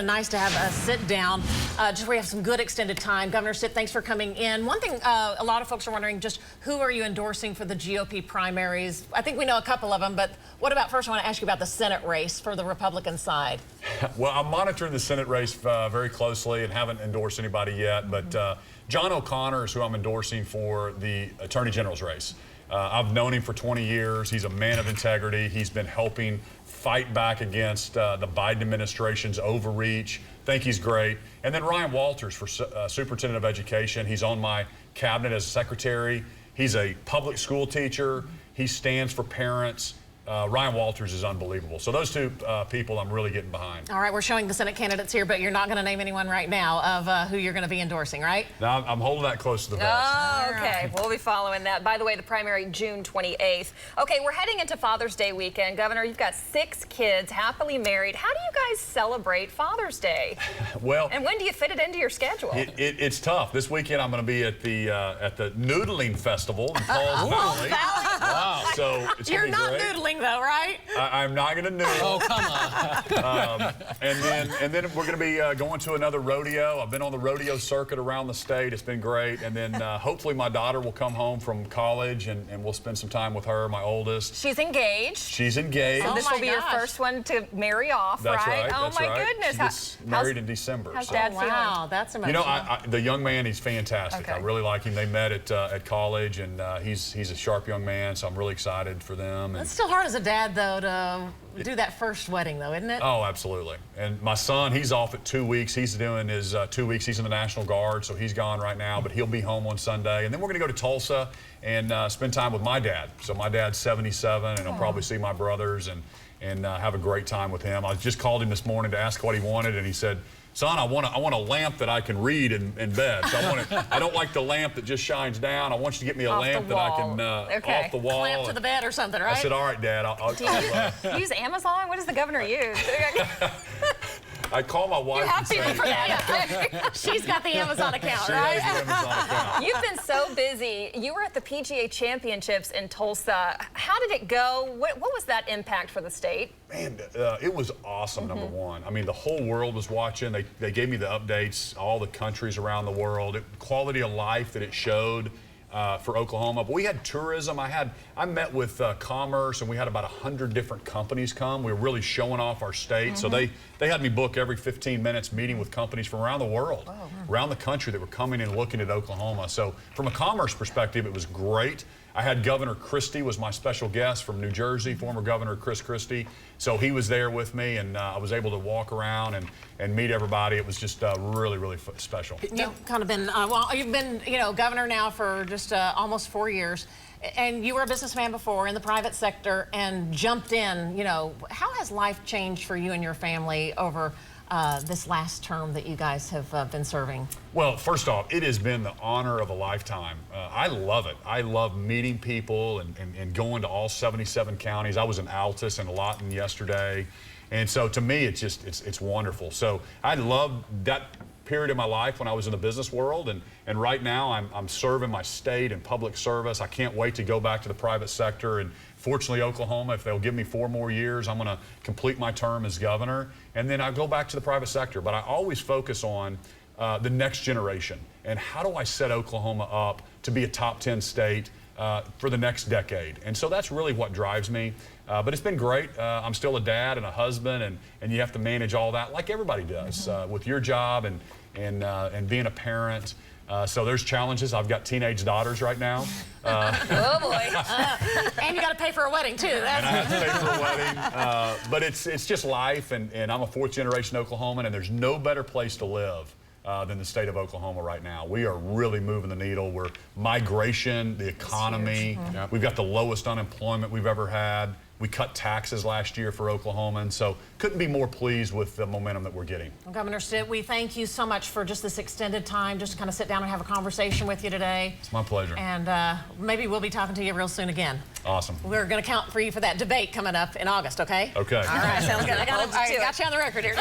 Nice to have a sit down, just where we have some good extended time. Governor Stitt, thanks for coming in. One thing a lot of folks are wondering, just who are you endorsing for the GOP primaries? I think we know a couple of them, but what about, first I want to ask you about the Senate race for the Republican side. Well, I'm monitoring the Senate race very closely and haven't endorsed anybody yet, but John O'Connor is who I'm endorsing for the Attorney General's race. I've known him for 20 years. He's a man of integrity. He's been helping fight back against the Biden administration's overreach. Think he's great. And then Ryan Walters for Superintendent of Education. He's on my cabinet as secretary. He's a public school teacher. He stands for parents. Ryan Walters is unbelievable. So those two people I'm really getting behind. All right, we're showing the Senate candidates here, but you're not going to name anyone right now of who you're going to be endorsing, right? No, I'm holding that close to the vest. Oh, okay. We'll be following that. By the way, the primary June 28th. Okay, we're heading into Father's Day weekend. Governor, you've got 6 kids, happily married. How do you guys celebrate Father's Day? Well, and when do you fit it into your schedule? It's tough. This weekend I'm going to be at the Noodling Festival in Falls Valley. Wow. So it's You're gonna be not great. noodling though, right? I'm not going to noodle. Oh, come on. And then we're going to be going to another rodeo. I've been on the rodeo circuit around the state. It's been great. And then hopefully my daughter will come home from college and we'll spend some time with her, my oldest. She's engaged. She's engaged. So this will be your first one to marry off, That's right? Oh, That's my right. goodness. She gets married in December. How's so. Dad feeling? Wow, that's emotional. You know, the young man, he's fantastic. Okay. I really like him. They met at college, and he's a sharp young man, so I'm really excited for them. And It's still hard as a dad, though, to do that first wedding, though, isn't it? oh, absolutely. And my son, he's off at 2 weeks. He's doing his 2 weeks. He's in the National Guard, so he's gone right now, but he'll be home on Sunday. And then we're going to go to Tulsa and spend time with my dad. So my dad's 77, and I'll probably see my brothers and have a great time with him. I just called him this morning to ask what he wanted, and he said, son, I want a lamp that I can read in bed. So I don't like the lamp that just shines down. I want you to get me a Off lamp the that I can Okay. off the wall. Clamp to the bed or something, right? I said, all right, Dad. Do you use Amazon? What does the governor use? I call my wife. You have and say, people for that. She's got the Amazon account, she right? has the Amazon account. You've been so busy. You were at the PGA Championships in Tulsa. How did it go? What was that impact for the state? Man, it was awesome, number one. I mean, the whole world was watching. They gave me the updates, all the countries around the world, quality of life that it showed for Oklahoma. But we had tourism. I met with Commerce, and we had about 100 different companies come. We were really showing off our state. So they had me book every 15 minutes meeting with companies from around the world, around the country that were coming and looking at Oklahoma. So from a commerce perspective, it was great. I had Governor Christie was my special guest from New Jersey, former Governor Chris Christie. So he was there with me, and I was able to walk around and meet everybody. It was just really, really special. You've kind of been, well, you've been, governor now for just almost 4 years. And you were a businessman before in the private sector and jumped in. How has life changed for you and your family over this last term that you guys have been serving? Well, first off, it has been the honor of a lifetime. I love it. I love meeting people and going to all 77 counties. I was in Altus and Lawton yesterday. And so to me, it's wonderful. So I love that period of my life when I was in the business world, and right now I'm serving my state in public service. I can't wait to go back to the private sector, and fortunately Oklahoma, if they'll give me 4 more years, I'm going to complete my term as governor, and then I'll go back to the private sector. But I always focus on the next generation, and how do I set Oklahoma up to be a top 10 state for the next decade. And so that's really what drives me. But it's been great. I'm still a dad and a husband, and you have to manage all that like everybody does with your job and being a parent. So there's challenges. I've got teenage daughters right now. Oh, boy. And you got to pay for a wedding, too. And I have to pay for a wedding. But it's just life, and I'm a 4th generation Oklahoman, and there's no better place to live than the state of Oklahoma right now. We are really moving the needle. We're migration, the economy. We've got the lowest unemployment we've ever had. We cut taxes last year for Oklahomans, so couldn't be more pleased with the momentum that we're getting. Well, Governor Stitt, we thank you so much for just this extended time, just to kind of sit down and have a conversation with you today. It's my pleasure. And maybe we'll be talking to you real soon again. Awesome. We're going to count for you for that debate coming up in August, okay? Okay. All right, sounds good. I got you on the record here.